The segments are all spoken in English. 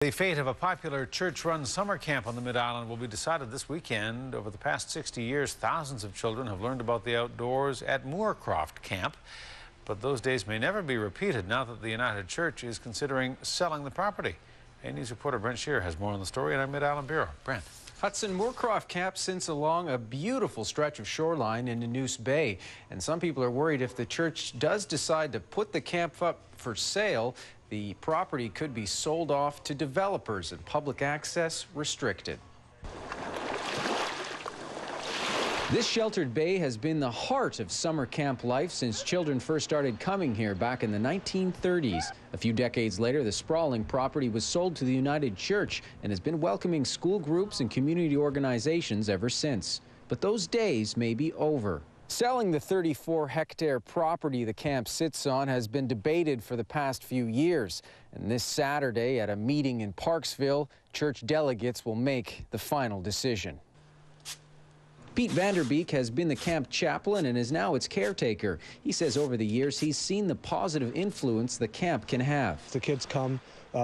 The fate of a popular church-run summer camp on the Mid-Island will be decided this weekend. Over the past 60 years, thousands of children have learned about the outdoors at Moorecroft Camp. But those days may never be repeated now that the United Church is considering selling the property. News reporter Brent Shearer has more on the story in our Mid-Island Bureau. Brent. Hudson, Moorecroft Camp sits along a beautiful stretch of shoreline in NANOOSE Bay. And some people are worried if the church does decide to put the camp up for sale, the property could be sold off to developers and public access restricted. This sheltered bay has been the heart of summer camp life since children first started coming here back in the 1930s. A few decades later, the sprawling property was sold to the United Church and has been welcoming school groups and community organizations ever since. But those days may be over. Selling the 34-hectare property the camp sits on has been debated for the past few years. And this Saturday, at a meeting in Parksville, church delegates will make the final decision. Pete Vanderbeek has been the camp chaplain and is now its caretaker. He says over the years he's seen the positive influence the camp can have. The kids come,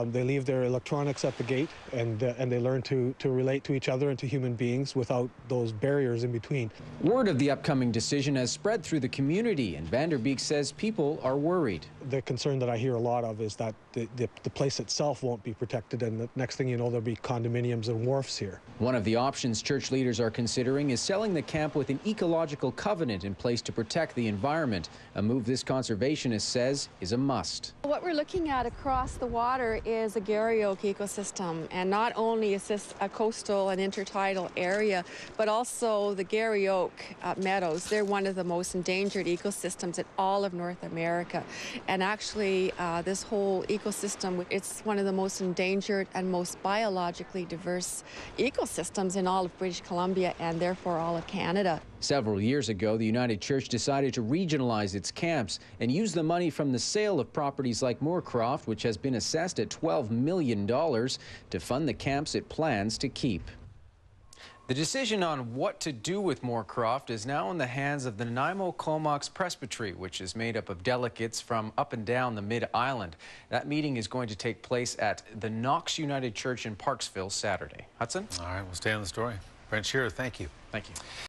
they leave their electronics at the gate, and they learn to relate to each other and to human beings without those barriers in between. Word of the upcoming decision has spread through the community, and Vanderbeek says people are worried. The concern that I hear a lot of is that the place itself won't be protected, and the next thing you know, there'll be condominiums and wharfs here. One of the options church leaders are considering is selling the camp with an ecological covenant in place to protect the environment, a move this conservationist says is a must. What we're looking at across the water is a Garry Oak ecosystem, and not only is this a coastal and intertidal area, but also the Garry Oak meadows. They're one of the most endangered ecosystems in all of North America. And actually, this whole ecosystem, it's one of the most endangered and most biologically diverse ecosystems in all of British Columbia and therefore all of Canada. Several years ago, the United Church decided to regionalize its camps and use the money from the sale of properties like Moorecroft, which has been assessed at $12 million, to fund the camps it plans to keep. The decision on what to do with Moorecroft is now in the hands of the Nanaimo-Comox Presbytery, which is made up of delegates from up and down the Mid-Island. That meeting is going to take place at the Knox United Church in Parksville Saturday. Hudson? All right, we'll stay on the story. Brent Shearer, thank you. Thank you.